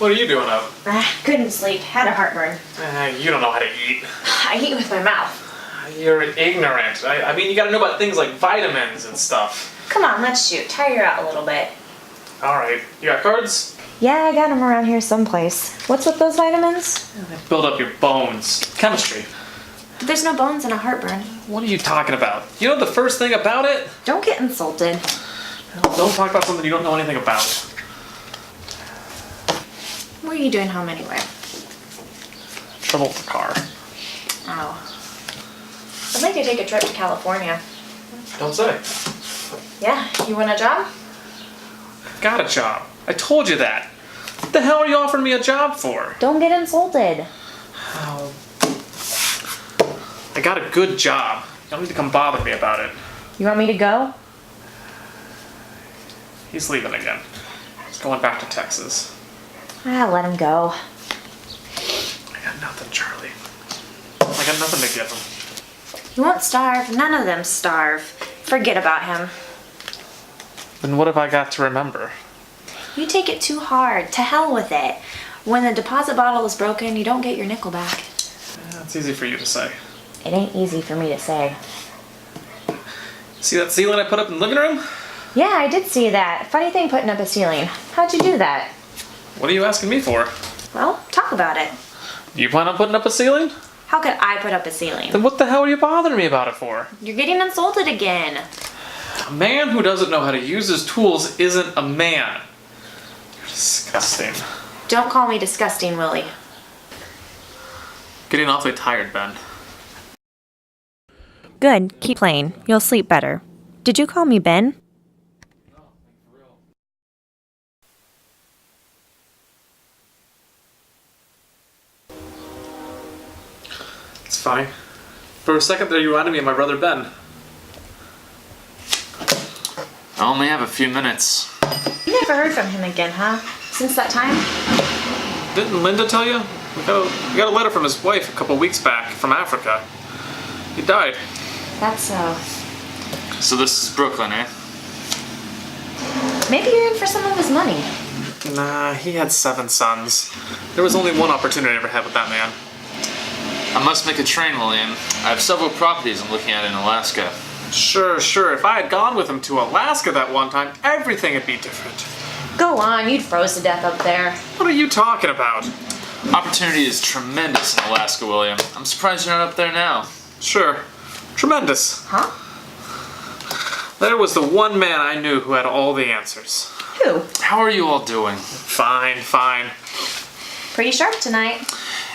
What are you doing up? Couldn't sleep. Had a heartburn. You don't know how to eat. I eat with my mouth. You're ignorant. I mean, you gotta know about things like vitamins and stuff. Come on, let's shoot. Tire her out a little bit. Alright, you got cards? Yeah, I got them around here someplace. What's with those vitamins? They build up your bones. Chemistry. But there's no bones in a heartburn. What are you talking about? You know the first thing about it? Don't get insulted. Don't talk about something you don't know anything about. What are you doing home anyway? Trouble with the car. Oh. I'd like to take a trip to California. Don't say. Yeah, you want a job? Got a job. I told you that. What the hell are you offering me a job for? Don't get insulted. Oh. I got a good job. You don't need to come bother me about it. You want me to go? He's leaving again. He's going back to Texas. Let him go. I got nothing, Charlie. I got nothing to give him. He won't starve. None of them starve. Forget about him. Then what have I got to remember? You take it too hard. To hell with it. When the deposit bottle is broken, you don't get your nickel back. Yeah, it's easy for you to say. It ain't easy for me to say. See that ceiling I put up in the living room? Yeah, I did see that. Funny thing putting up a ceiling. How'd you do that? What are you asking me for? Well, talk about it. Do you plan on putting up a ceiling? How could I put up a ceiling? Then what the hell are you bothering me about it for? You're getting insulted again. A man who doesn't know how to use his tools isn't a man. You're disgusting. Don't call me disgusting, Willie. Getting awfully tired, Ben. Good. Keep playing. You'll sleep better. Did you call me Ben? It's fine. For a second there, you reminded me of my brother Ben. I only have a few minutes. You never heard from him again, huh? Since that time? Didn't Linda tell you? We got a letter from his wife a couple weeks back from Africa. He died. That's so. So this is Brooklyn, eh? Maybe you're in for some of his money. Nah, he had 7 sons. There was only one opportunity I ever had with that man. I must make a train, William. I have several properties I'm looking at in Alaska. Sure. If I had gone with him to Alaska that one time, everything would be different. Go on, you'd froze to death up there. What are you talking about? Opportunity is tremendous in Alaska, William. I'm surprised you're not up there now. Sure. Tremendous. Huh? There was the one man I knew who had all the answers. Who? How are you all doing? Fine. Pretty sharp tonight.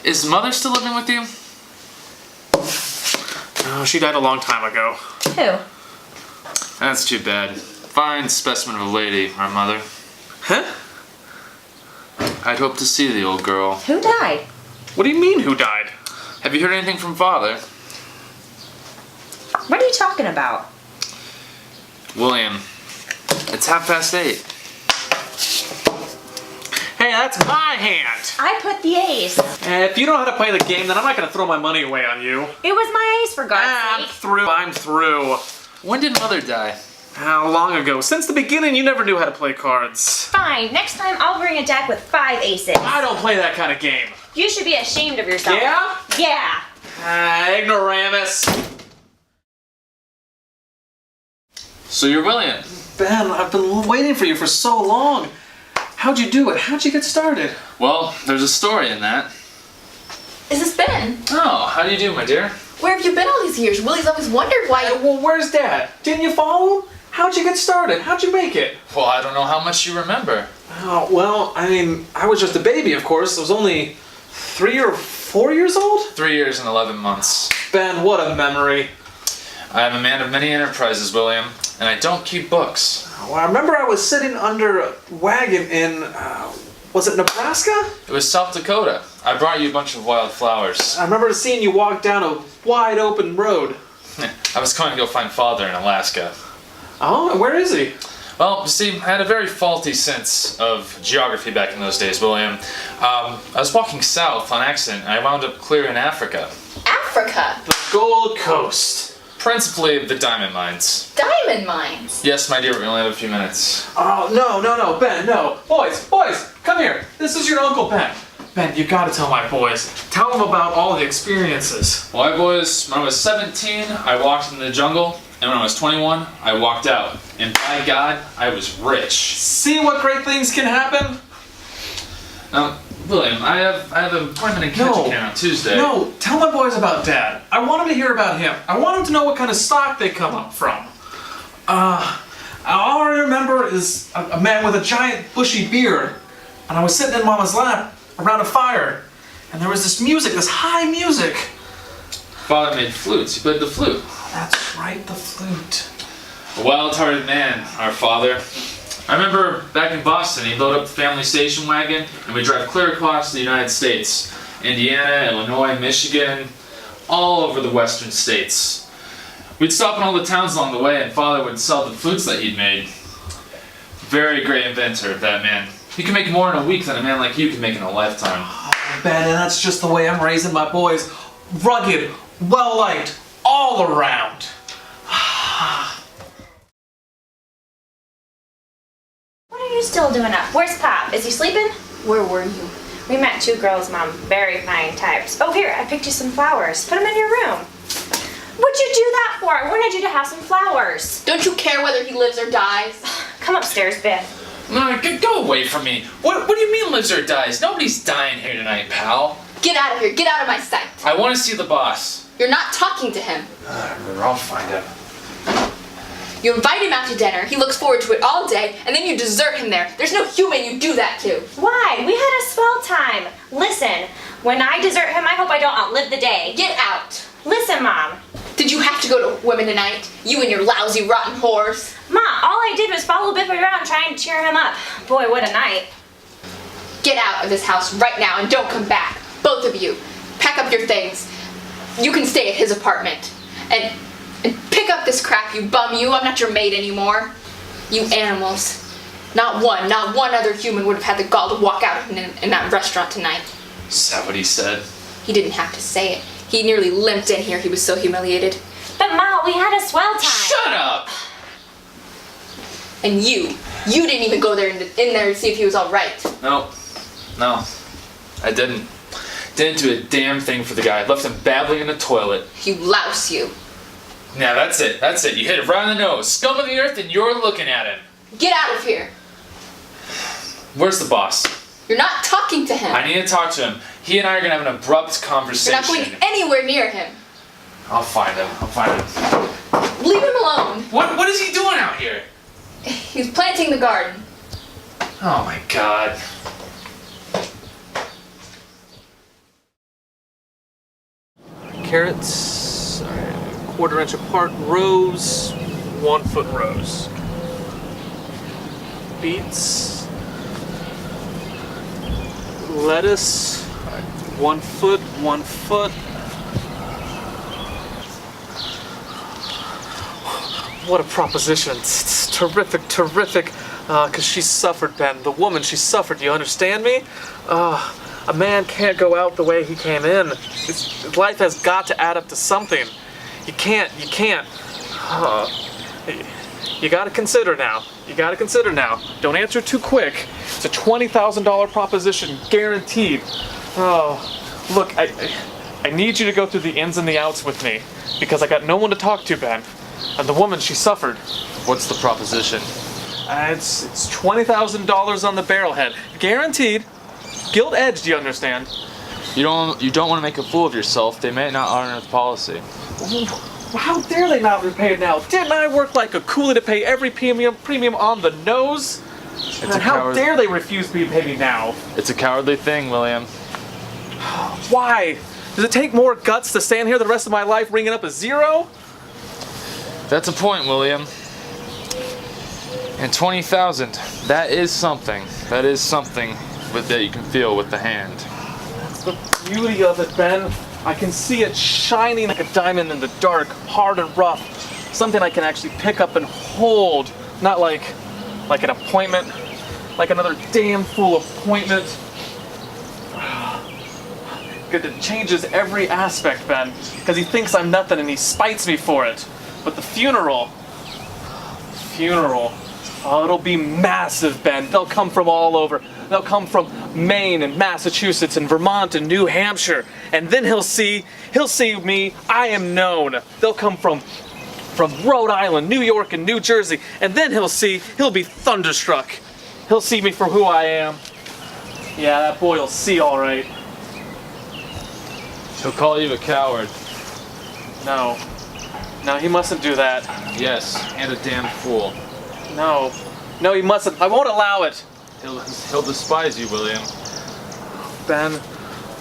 Is Mother still living with you? Oh, she died a long time ago. Who? That's too bad. Fine specimen of a lady, our mother. Huh? I'd hope to see the old girl. Who died? What do you mean, who died? Have you heard anything from Father? What are you talking about? William, it's 8:30. Hey, that's my hand! I put the ace. If you don't know how to play the game, then I'm not gonna throw my money away on you. It was my ace, for God's I'm sake. through. When did Mother die? How long ago? Since the beginning, you never knew how to play cards. Fine, next time I'll bring a deck with 5 aces. I don't play that kind of game. You should be ashamed of yourself. Yeah? Yeah. Ignoramus. So you're William. Ben, I've been waiting for you for so long. How'd you do it? How'd you get started? Well, there's a story in that. Is this Ben? Oh, how do you do, my dear? Where have you been all these years? Willie's always wondered why. Well, where's Dad? Didn't you follow him? How'd you get started? How'd you make it? Well, I don't know how much you remember. Oh, well, I mean, I was just a baby, of course. I was only 3 or 4 years old. 3 years and 11 months. Ben, what a memory. I am a man of many enterprises, William, and I don't keep books. Well, I remember I was sitting under a wagon in, was it Nebraska? It was South Dakota. I brought you a bunch of wild flowers. I remember seeing you walk down a wide open road. I was going to go find Father in Alaska. Oh, and where is he? Well, you see, I had a very faulty sense of geography back in those days, William. I was walking south on accident, and I wound up clear in Africa. Africa. The Gold Coast. Principally the diamond mines. Diamond mines. Yes, my dear, we only have a few minutes. Oh, no, Ben, no. Boys, come here. This is your Uncle Ben. Ben, you gotta tell my boys. Tell them about all the experiences. Well, boys, when I was 17, I walked in the jungle, and when I was 21, I walked out. And by God, I was rich. See what great things can happen? William, I have an appointment in Ketchikan on Tuesday. No, tell my boys about Dad. I want them to hear about him. I want them to know what kind of stock they come up from. All I remember is a man with a giant bushy beard, and I was sitting in Mama's lap around a fire, and there was this music, this high music. Father made flutes. He played the flute. That's right, the flute. A wild-hearted man, our father. I remember back in Boston, he'd load up the family station wagon, and we'd drive clear across the United States. Indiana, Illinois, Michigan, all over the western states. We'd stop in all the towns along the way, and Father would sell the flutes that he'd made. Very great inventor, that man. He can make more in a week than a man like you can make in a lifetime. Oh, Ben, and that's just the way I'm raising my boys. Rugged, well-liked, all around. What are you still doing up? Where's Pop? Is he sleeping? Where were you? We met two girls, Mom. Very fine types. Oh, here, I picked you some flowers. Put them in your room. What'd you do that for? I wanted you to have some flowers. Don't you care whether he lives or dies? Come upstairs, Biff. No, go away from me. What do you mean lives or dies? Nobody's dying here tonight, pal. Get out of here. Get out of my sight. I want to see the boss. You're not talking to him. I'll find out. You invite him out to dinner, he looks forward to it all day, and then you desert him there. There's no human you do that to. Why? We had a swell time. Listen, when I desert him, I hope I don't outlive the day. Get out. Listen, Mom. Did you have to go to women tonight? You and your lousy, rotten whores. Mom, all I did was follow Biff around trying to cheer him up. Boy, what a night. Get out of this house right now and don't come back. Both of you. Pack up your things. You can stay at his apartment. And pick up this crap, you bum you. I'm not your maid anymore. You animals. Not one other human would have had the gall to walk out in that restaurant tonight. Is that what he said? He didn't have to say it. He nearly limped in here. He was so humiliated. But Mom, we had a swell time. Shut up! And you didn't even go there in there to see if he was all right. No, I didn't. Didn't do a damn thing for the guy. I left him babbling in the toilet. You louse, you. Now that's it. You hit it right on the nose. Scum of the earth, and you're looking at him. Get out of here. Where's the boss? You're not talking to him. I need to talk to him. He and I are gonna have an abrupt conversation. You're not going anywhere near him. I'll find him. Leave him alone. What is he doing out here? He's planting the garden. Oh my God. Carrots, 1/4 inch apart rows, 1 foot rows. Beets, lettuce, 1 foot, 1 foot. What a proposition. It's terrific, because she suffered, Ben. The woman, she suffered, you understand me? A man can't go out the way he came in. His life has got to add up to something. You can't. You gotta consider now. Don't answer too quick. It's a $20,000 proposition, guaranteed. Oh, look, I need you to go through the ins and the outs with me, because I got no one to talk to, Ben. And the woman, she suffered. What's the proposition? It's $20,000 on the barrelhead, guaranteed. Gilt-edged, you understand? You don't want to make a fool of yourself. They may not honor the policy. How dare they not be paid now? Didn't I work like a coolie to pay every premium on the nose? And how dare they refuse to be paid now? It's a cowardly thing, William. Why? Does it take more guts to stand here the rest of my life ringing up a zero? That's a point, William. And 20,000. That is something. That you can feel with the hand. That's the beauty of it, Ben. I can see it shining like a diamond in the dark, hard and rough. Something I can actually pick up and hold. Not like an appointment, like another damn fool appointment. It changes every aspect, Ben, because he thinks I'm nothing and he spites me for it. But the funeral, oh, it'll be massive, Ben. They'll come from all over. They'll come from Maine and Massachusetts and Vermont and New Hampshire. And then he'll see me. I am known. They'll come from Rhode Island, New York, and New Jersey. And then he'll be thunderstruck. He'll see me for who I am. Yeah, that boy will see all right. He'll call you a coward. No, he mustn't do that. Yes, and a damn fool. No, he mustn't. I won't allow it. He'll despise you, William. Ben,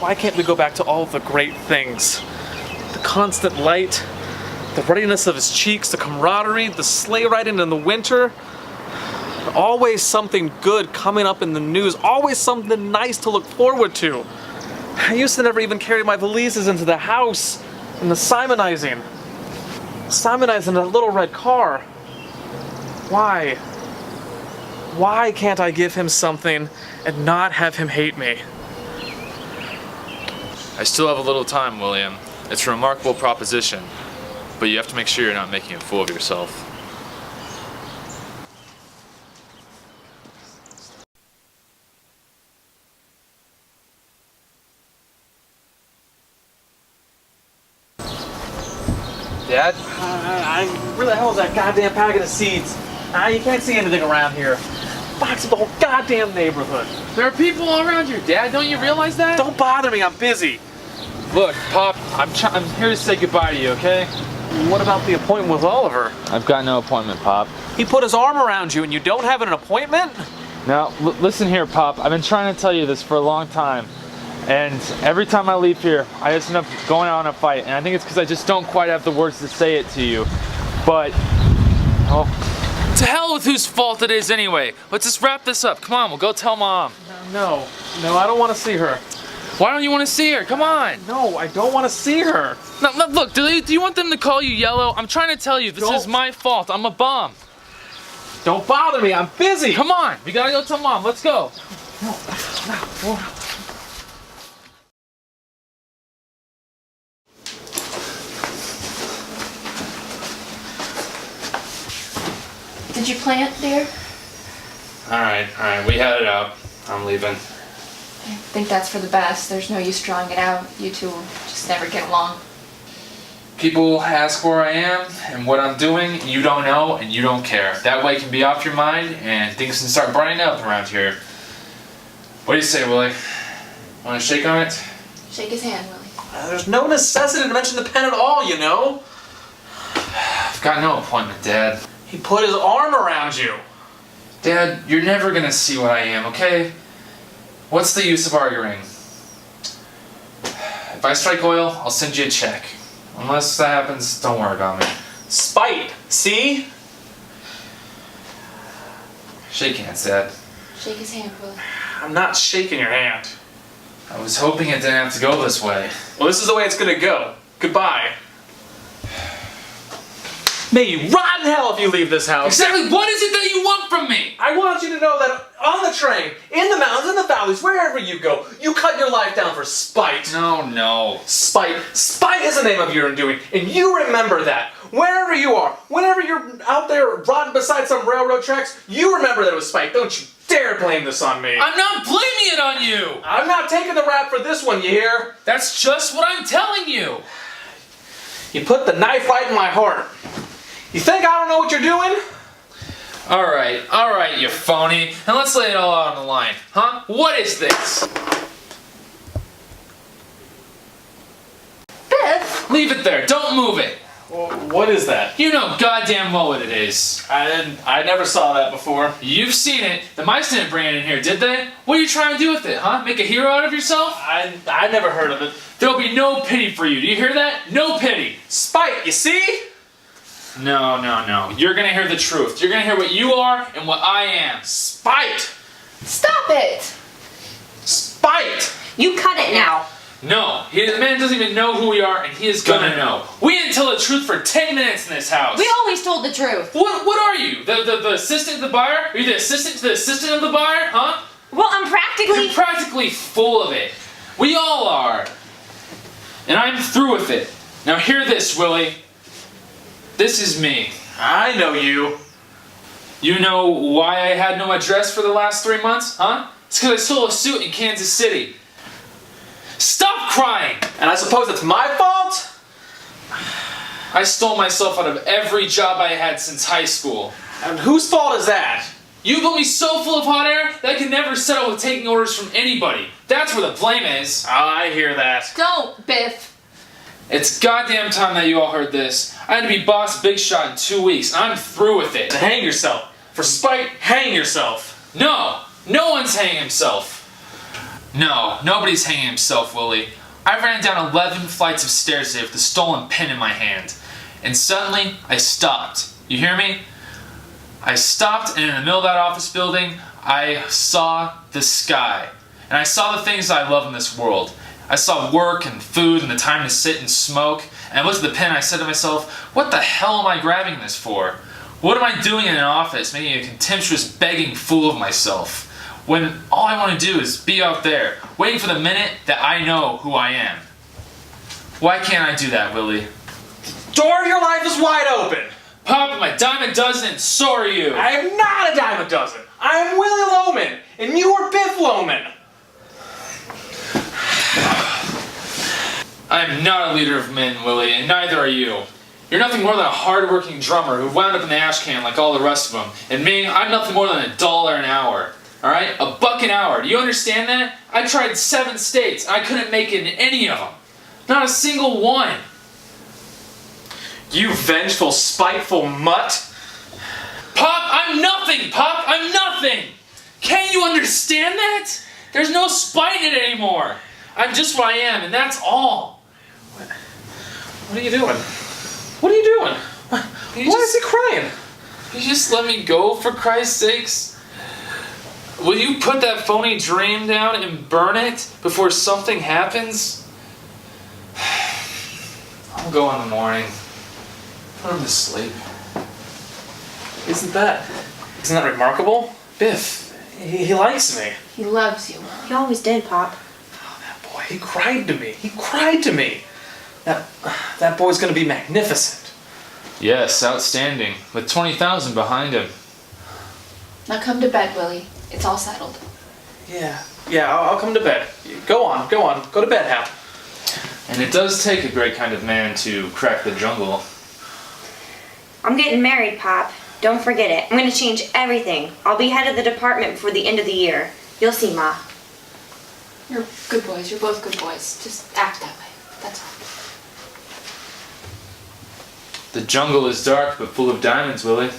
why can't we go back to all the great things? The constant light, the readiness of his cheeks, the camaraderie, the sleigh riding in the winter. Always something good coming up in the news. Always something nice to look forward to. I used to never even carry my valises into the house. And the Simonizing that little red car. Why? Why can't I give him something and not have him hate me? I still have a little time, William. It's a remarkable proposition, but you have to make sure you're not making a fool of yourself. Dad? Where the hell is that goddamn packet of seeds? You can't see anything around here. Box of the whole goddamn neighborhood. There are people all around here, Dad. Don't you realize that? Don't bother me, I'm busy. Look, Pop, I'm here to say goodbye to you, okay? What about the appointment with Oliver? I've got no appointment, Pop. He put his arm around you and you don't have an appointment? Now, listen here, Pop. I've been trying to tell you this for a long time. And every time I leave here, I just end up going out on a fight. And I think it's because I just don't quite have the words to say it to you. But, oh. To hell with whose fault it is anyway. Let's just wrap this up. Come on, we'll go tell Mom. No, I don't want to see her. Why don't you want to see her? Come on. No, I don't want to see her. No, look, do you want them to call you yellow? I'm trying to tell you, this is my fault. I'm a bum. Don't bother me, I'm busy. Come on, we gotta go tell Mom. Let's go. No. Did you plant, dear? Alright, we had it out. I'm leaving. I think that's for the best. There's no use drawing it out. You two will just never get along. People ask where I am and what I'm doing, you don't know and you don't care. That way it can be off your mind and things can start brightening up around here. What do you say, Willie? Want to shake on it? Shake his hand, Willie. There's no necessity to mention the pen at all, you know? I've got no appointment, Dad. He put his arm around you. Dad, you're never gonna see what I am, okay? What's the use of arguing? If I strike oil, I'll send you a check. Unless that happens, don't worry about me. Spite, see? Shake hands, Dad. Shake his hand, Willie. I'm not shaking your hand. I was hoping it didn't have to go this way. Well, this is the way it's gonna go. Goodbye. May you rot in hell if you leave this house. Exactly what is it that you want from me? I want you to know that on the train, in the mountains, in the valleys, wherever you go, you cut your life down for spite. No. Spite. Spite is the name of your undoing, and you remember that. Wherever you are, whenever you're out there rotting beside some railroad tracks, you remember that it was spite. Don't you dare blame this on me. I'm not blaming it on you. I'm not taking the rap for this one, you hear? That's just what I'm telling you. You put the knife right in my heart. You think I don't know what you're doing? Alright, you phony. And let's lay it all out on the line. Huh? What is this? Biff! Leave it there. Don't move it. What is that? You know goddamn well what it is. I never saw that before. You've seen it. The mice didn't bring it in here, did they? What are you trying to do with it, huh? Make a hero out of yourself? I never heard of it. There'll be no pity for you. Do you hear that? No pity. Spite, you see? No. You're gonna hear the truth. You're gonna hear what you are and what I am. Spite! Stop it! Spite! You cut it now. No, the man doesn't even know who we are, and he is gonna know. We didn't tell the truth for 10 minutes in this house. We always told the truth. What are you? The assistant of the buyer? Are you the assistant to the assistant of the buyer? Huh? Well, I'm practically... You're practically full of it. We all are. And I'm through with it. Now hear this, Willie. this is me. I know you. You know why I had no address for the last 3 months, huh? It's because I stole a suit in Kansas City. Stop crying! And I suppose it's my fault? I stole myself out of every job I had since high school. And whose fault is that? You put me so full of hot air that I could never settle with taking orders from anybody. That's where the blame is. I hear that. Don't, Biff. It's goddamn time that you all heard this. I had to be boss big shot in 2 weeks, and I'm through with it. Hang yourself. For spite, hang yourself. No! No one's hanging himself. No, nobody's hanging himself, Willie. I ran down 11 flights of stairs today with a stolen pen in my hand. And suddenly, I stopped. You hear me? I stopped, and in the middle of that office building, I saw the sky. And I saw the things I love in this world. I saw work and food and the time to sit and smoke. And I looked at the pen and I said to myself, what the hell am I grabbing this for? What am I doing in an office making a contemptuous begging fool of myself? When all I want to do is be out there, waiting for the minute that I know who I am. Why can't I do that, Willie? Door of your life is wide open. Pop, my dime a dozen, and so are you. I am not a dime a dozen. I am Willie Loman, and you are Biff Loman. I am not a leader of men, Willie, and neither are you. You're nothing more than a hard-working drummer who wound up in the ash can like all the rest of them. And me, I'm nothing more than $1 an hour. Alright? $1 an hour. Do you understand that? I tried 7 states, and I couldn't make it in any of them. Not a single one. You vengeful, spiteful mutt. Pop, I'm nothing! Pop, I'm nothing! Can't you understand that? There's no spite in it anymore. I'm just what I am, and that's all. What are you doing? What are you doing? Why is he crying? You just let me go, for Christ's sakes? Will you put that phony dream down and burn it before something happens? I'll go in the morning. Put him to sleep. Isn't that remarkable? Biff, he likes me. He loves you. He always did, Pop. Oh, that boy, he cried to me. He cried to me. That boy's gonna be magnificent. Yes, outstanding. With 20,000 behind him. Now come to bed, Willie. It's all settled. Yeah, I'll come to bed. Go on. Go to bed, Hap. And it does take a great kind of man to crack the jungle. I'm getting married, Pop. Don't forget it. I'm gonna change everything. I'll be head of the department before the end of the year. You'll see, Ma. You're good boys. You're both good boys. Just act that way. That's all. The jungle is dark but full of diamonds, Willie.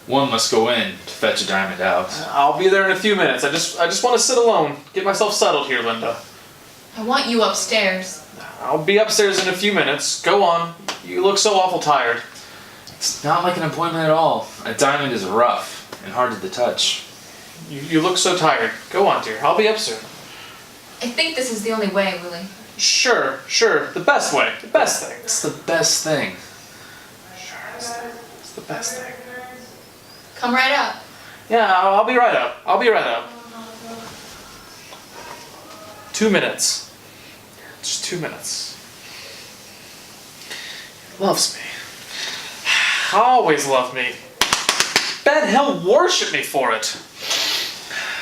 One must go in to fetch a diamond out. I'll be there in a few minutes. I just want to sit alone. Get myself settled here, Linda. I want you upstairs. I'll be upstairs in a few minutes. Go on. You look so awful tired. It's not like an appointment at all. A diamond is rough and hard to touch. You look so tired. Go on, dear. I'll be up soon. I think this is the only way, Willie. Sure. The best way. The best thing. It's the best thing. Sure, it's the best thing. Come right up. Yeah, I'll be right up. 2 minutes. Just 2 minutes. He loves me. Always loved me. Bet he'll worship me for it.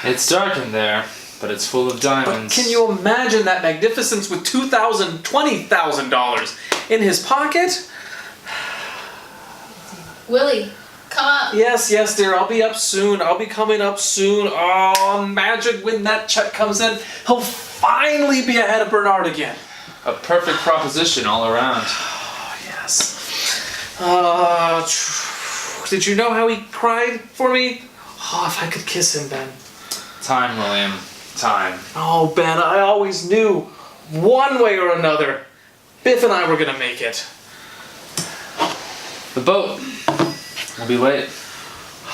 It's dark in there, but it's full of diamonds. But can you imagine that magnificence with $2,000, $20,000 in his pocket? Willie, come up. Yes, dear. I'll be up soon. I'll be coming up soon. Oh, imagine when that check comes in, he'll finally be ahead of Bernard again. A perfect proposition all around. Oh, yes. Did you know how he cried for me? Oh, if I could kiss him, Ben. Time, William. Time. Oh, Ben, I always knew, one way or another, Biff and I were gonna make it. The boat. We'll be late.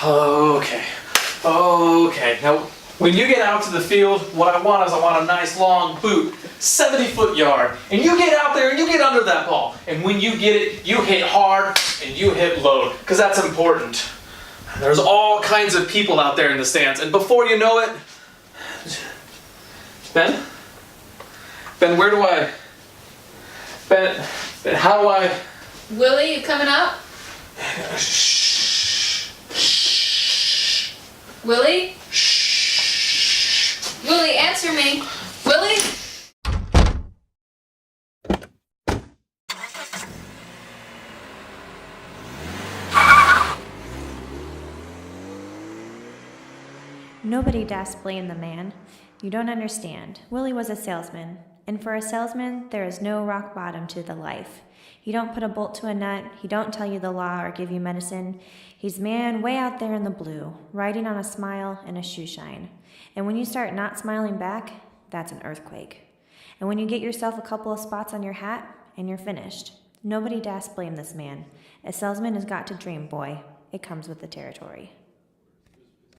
Okay. Now, when you get out to the field, what I want is a nice long boot, 70-foot yard. And you get out there and you get under that ball. And when you get it, you hit hard and you hit low, because that's important. There's all kinds of people out there in the stands, and before you know it, Ben, how do I Willie, you coming up? Willie? Willie, answer me. Willie? Nobody das't blame the man. You don't understand. Willie was a salesman, and for a salesman, there is no rock bottom to the life. He don't put a bolt to a nut, he don't tell you the law or give you medicine. He's man way out there in the blue, riding on a smile and a shoe shine. And when you start not smiling back, that's an earthquake. And when you get yourself a couple of spots on your hat, and you're finished. Nobody das't blame this man. A salesman has got to dream, boy. It comes with the territory.